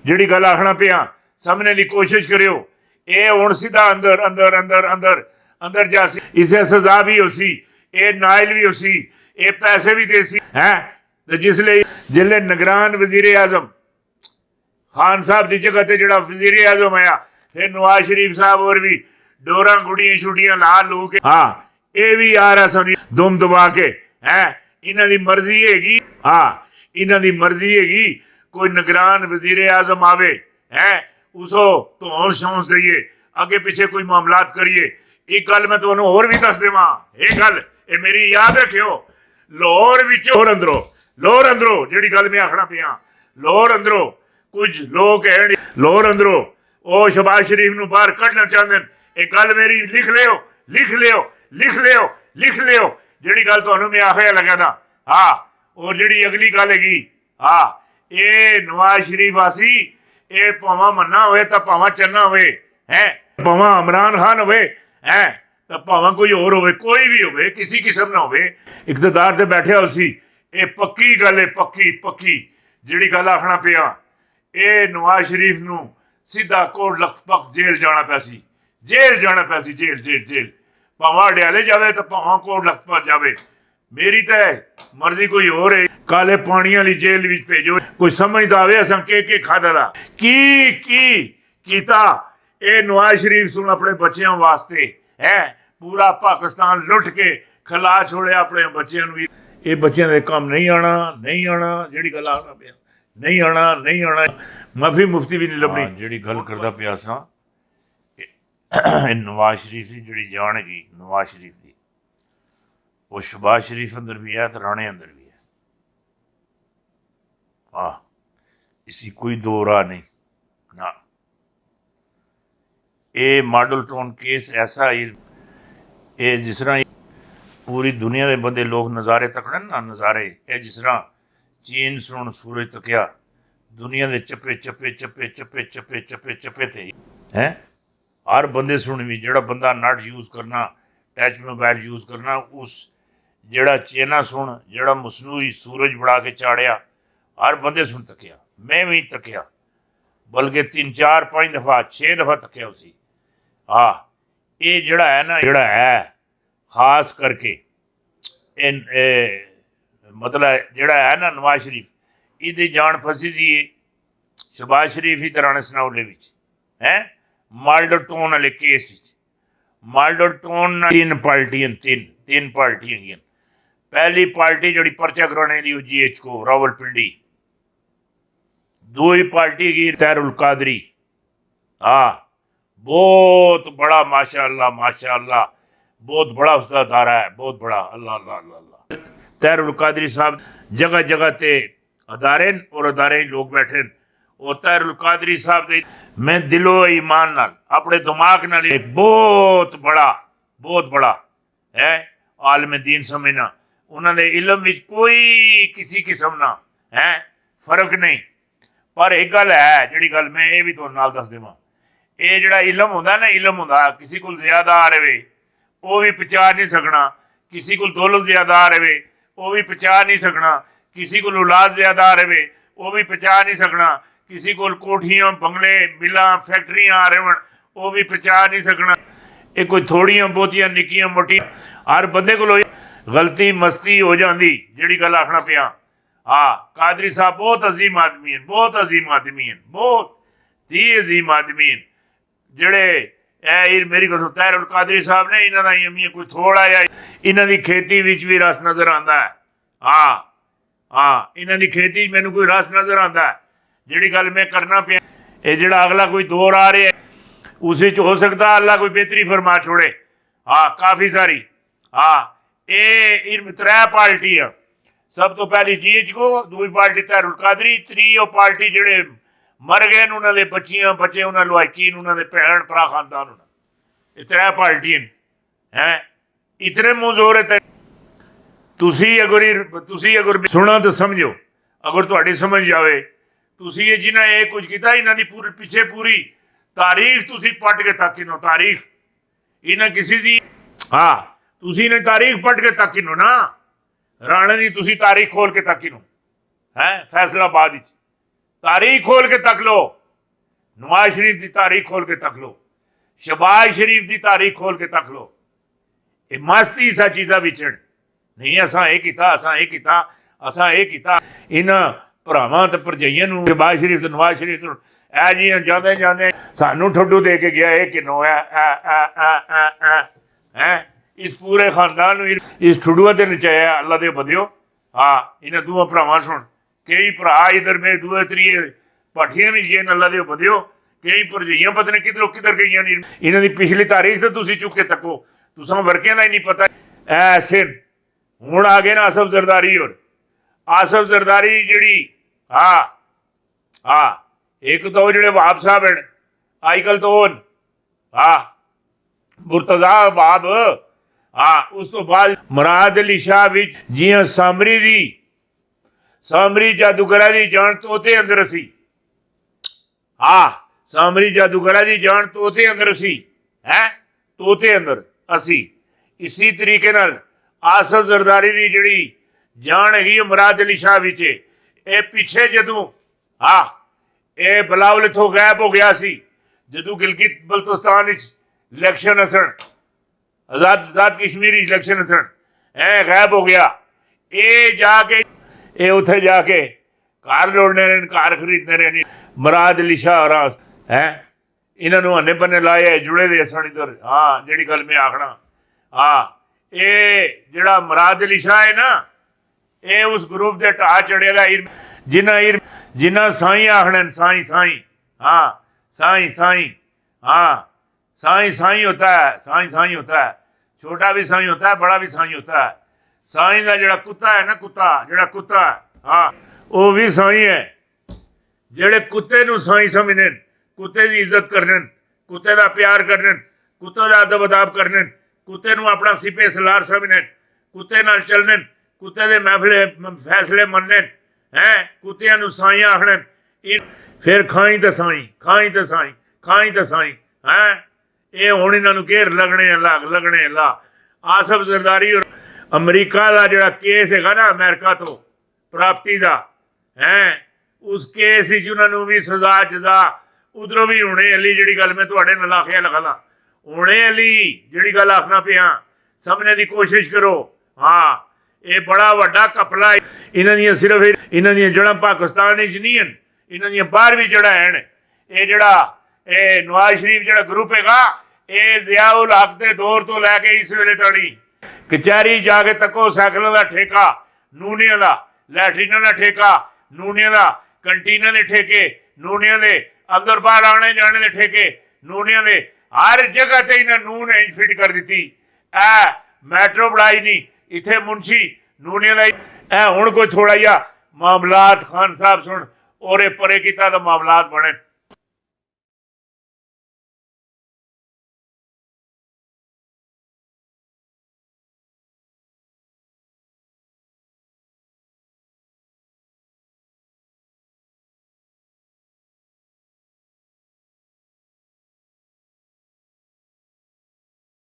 ਜਿਹੜੀ ਗੱਲ ਆਖਣਾ ਪਿਆ ਸਮਝਣੇ ਦੀ ਕੋਸ਼ਿਸ਼ ਕਰਿਓ। ਇਹ ਹੁਣ ਸਿੱਧਾ ਅੰਦਰ ਅੰਦਰ ਅੰਦਰ ਅੰਦਰ ਅੰਦਰ ਜਾ ਸੀ, ਇਸੇ ਸਜ਼ਾ ਵੀ ਹੋ ਸੀ, ਇਹ ਨਾਇਲ ਵੀ ਹੋ ਸੀ, ਇਹ ਪੈਸੇ भी दे सी है। जिसले जिले निगरान वजीर आजम खान साहब की जगह से जो वजीर आजम आया, फिर नवाज शरीफ साहब और भी डोरा गुड़िया छुड़िया ला लू के, हाँ ये भी आ रहा सुनी दुम दबा के है। इन्हों की मर्जी हैगी, हाँ इन्हों की मर्जी हैगी कोई निगरान वजीर आजम आवे है, उसो तो और शौंस दईए, अगे पिछे कोई मामलात करिए। एक गल मैं तुहानू होर भी दस देवां, ये गल ये मेरी याद रखियो, लाहौर विचों लाहौर अंदरों जिहड़ी गल मैं आखना पिया, लाहौर अंदरों कुछ लोग कहण लाहौर अंदरों वो शहबाज शरीफ नूं बाहर कढना चाहते हैं। एक गल मेरी लिख लियो लिख लियो लिख लियो लिख लियो, जिहड़ी गल तुहानू मैं आखिया लगा था। हाँ और जिहड़ी अगली गल हैगी, हाँ ये नवाज शरीफ आसी ये भावां मन्ना होए तां भावां चन्ना होए है, भावां इमरान खान होए है, तो भावें कोई होर होवे, कोई भी होवे, किसी किस्म ना होवे, इकतदार से बैठा उसी। ये पक्की गल है, पक्की पक्की जिहड़ी गल आखना पिया, ये नवाज शरीफ नूं सीधा कोट लखपत जेल जाना पिया सी, जेल जाना पिया सी, जेल जेल जेल, भावें अडियाले जावे तो भावें कोट लखपत जावे। मेरी तो मर्जी कोई होर है, काले पानी वाली जेल विच भेजो, कोई समझदा आवे असां के खादा दा की कीता। ये नवाज शरीफ सुन अपने बच्चों वास्ते है पूरा पाकिस्तान लुट के खिला छोड़िया अपने बच्चों भी, ये बच्चों के काम नहीं आना नहीं आना, जिहड़ी गल आखदा पिया नहीं आना नहीं आना, माफी मुफ्ती भी नहीं लभनी। जिहड़ी गल करदा पिया सां नवाज शरीफ की जिहड़ी जान हैगी नवाज शरीफ की, वो शहबाज शरीफ अंदर भी है तो राणे अंदर भी है। हाँ इसी कोई दो राह नहीं ना। ये मॉडल टाउन केस ऐसा ये जिस तरह पूरी दुनिया के बंदे लोग नज़ारे तकने ना, नज़ारे ये जिस तरह चीन सुन सूरज तकिया, दुनिया के चप्पे चप्पे चप्पे चप्पे चप्पे चप्पे चप्पे थे हैं। हर बंदे सुन भी जोड़ा बंदा नट यूज़ करना, टच मोबाइल यूज़ करना, उस जोड़ा चेना सुन जोड़ा मसनूई सूरज बढ़ा के चाड़िया, हर बंदे सुन तकिया, मैं भी तकिया, बल्कि 3 4 5 दफ़ा 6 दफ़ा तकिया उसी। हाँ ये जड़ा है ना, जड़ा है खास करके इन मतलब जड़ा है ना नवाज शरीफ, इहदी जान फसी सी शहबाज शरीफ ही तराने सनाउले विच है, माल्डो टाउन वाले केस विच। माल्डो टाउन 3 पार्टियां तीन पार्टियां हैं। पहली पार्टी जिहड़ी पर्चा कराने दी GH को रावलपिंडी, दूई पार्टी की तैरुल कादरी, हाँ बहुत बड़ा माशाअल्लाह बहुत बड़ा उसका दायरा है, बहुत बड़ा, अल्लाह अल्लाह अल्लाह। तैरुल कादरी साहब जगह जगह ते अदारे और अदारे लोग बैठे, और तैरुल कादरी साहब दे मैं दिलो ईमान नाल अपने दिमाग नाल एक बहुत बड़ा है आलम दीन समझना। उन्होंने इलम विच कोई किसी किस्म ना है फर्क नहीं, पर एक गल है जिहड़ी गल मैं ये भी तुहानू नाल दस देवां, ये जिहड़ा इलम हुंदा ना, इलम हुंदा किसी को ज्यादा आ रहे वो भी पहुँचा नहीं सकना, किसी को दौलत ज्यादा आ रहे वो भी पहुँचा नहीं सकना, किसी को औलाद ज्यादा आ रहे वो भी पहुँचा नहीं सकना, किसी को कोठियां बंगले मिलां फैक्ट्रियां आ रहे वो भी पहुँचा नहीं सकना। ये कोई थोड़ियां बहुतियां निक्कियां मोटियां हर बंदे को गलती मस्ती हो जाती, जिहड़ी गल आखना पिया। हाँ कादरी साहब बहुत अजीम आदमी हैं, बहुत अजीम आदमी हैं, बहुत ही अजीम आदमी हैं, जिहड़े मेरी गल तैरुल कादरी साहब ने इन्हों का कोई थोड़ा या इन्हों की खेती विच भी रस नज़र आता है। हाँ हाँ इन्हों की खेती मैनू कोई रस नज़र आता है। जिहड़ी गल मैं करना पिया, ये जिहड़ा अगला कोई दौर आ रहा है उस हो सकता अल्लाह कोई बेहतरी फरमा छोड़े। हाँ काफ़ी सारी, हाँ ये 3 पार्टियां, सब तो पहली GH को, दूसरी पार्टी तैरुल कादरी, त्रीओ पार्टी जिहड़े मर गए उन्होंने बच्चे उन्होंने लवाकी उन्होंने भैन भरा खानदान, ये 3 पार्टियां हैं। इतने मुँह जोर है तुसी अगर सुना तो समझो, अगर तुहाडी समझ जाए तुसी ये जिन्हें ये कुछ किया इन्हों की पूरी पिछे पूरी तारीख तुसी पढ़ के तक नो, तारीख इन्हें किसी की, हाँ तुसी इन्हें तारीख पढ़ के तक नो ना, राणे की तुसी तारीख खोल के तक नो है, फैसलाबाद तारीख खोल के तक लो। नवाज शरीफ की तारीख खोल के तक लो, शहबाज शरीफ की तारीख खोल के तक लो। ये मस्ती सा चीज़ा विचण नहीं, असा ये किया, असा ये किया, असा ये किया। इन्हां भरावां ते भरजाइयां नूं शहबाज शरीफ ते नवाज शरीफ नूं ऐ जी जांदे जांदे सानू ठुड्डू दे के गया, ये किनो है इस पूरे खानदान इस ठुड्डुआ ते नचाया। अल्लाह दे बंदियो, हाँ इन्हां दूआं भरावां सुन, कई भरा इधर में दूए त्रीए पाठियां भी गए, अल्लाह दे बंदियो कई भरजाइयां पता नहीं किधरों किधर गई नहीं। इन्हां दी पिछली तारीख तो तुसीं चुक के तको, तुसां वर्कियां दा ही नहीं पता। ऐसे हुण आ गए ना आसफ जरदारी, और आसफ जरदारी जिहड़ी हाँ हाँ एक तो जिहड़े वहाब साहब हैं अजकल तो हाँ मुर्तजा वहाब, हाँ उस तो बाद मुराद अली शाह विच जियां सामरी जादूगरा दी जान तोते अंदर सी। हाँ सामरी जादूगरा दी जान तोते अंदर सी है, तोते अंदर असी। इसी तरीके नाल आसफ जरदारी दी जिहड़ी जान हैगी मुराद अली शाह विच, ये पिछे जदों हाँ ये बिलावल इथों गायब हो गया सी, जदों गिलगित बल्तिस्तान इलैक्शन हसन आजाद कश्मीर इलैक्शन हसन है गायब हो गया, ये जाके ये उत्थे जाके घर लोड़ने रहे, घर खरीदने रहे। मुराद अली शाह और है इन्होंने हन्ने बन्ने लाए जुड़े दे सन इधर। हाँ जिहड़ी गल मैं आखना, हाँ ये जिहड़ा मुराद अली शाह है ना, ये उस ग्रुप के ढाह चढ़े दा जिन्ना साई आखने, साई साई हाँ साई साई हाँ साई साई होता है, साई साई होता है, छोटा भी साई होता है, बड़ा भी साई होता है। साई का जिहड़ा कुत्ता है ना, कुत्ता जिहड़ा कुत्ता हाँ वो भी साई है। जिहड़े कुत्ते नूं साई समझने, कुत्ते की इज्जत करने, कुत्ते का प्यार करने, कुत्ते का अदब अदाब करने, कुत्ते नूं अपना सिपे सलार समझने, कुत्ते नाल चलने, कुत्ते दे महफले फैसले मनने हैं, कुत्तियां नूं साई आखने, फिर खाई तो साई, खाई तो साई, खाई तो साई हैं। ये हुण इन्हां नूं घेर लगने लगने ला। आसफ जरदारी और अमरीका का जिहड़ा केस हैगा ना, अमेरिका तो प्रॉपर्टी का है, उस केस उन्होंने भी सजा जजा उधरों भी हुणे अली जिहड़ी गल मैं तुहाडे नाल आखिया लगा हुणे अली जिहड़ी गल आखना पिया समझने की कोशिश करो। हाँ ये बड़ा वड्डा कपला, इन्हां दियां सिर्फ इन्हां दियां जड़ां पाकिस्तान विच नहीं हैं, इन्हां दियां बाहर भी जड़ां हैं। ये जिहड़ा ये नवाज शरीफ जिहड़ा ग्रुप हैगा, ये जिया उल हक के दौर तो लैके इस वेले तड़ी कचहरी जाके तको साइकिलों का ठेका नूनिया का, लैटरीना का ठेका नूनिया का, कंटीना के ठेके नूनिया के, अंदर बाहर आने जाने के ठेके नूनिया के, हर जगह ते इन्हें नून फिट कर दी। मैट्रो बढ़ाई नहीं, इत्थे मुंशी नूनिया का। हुण कोई थोड़ा जिहा मामलात खान साहब सुन और परे किता तो मामलात बने।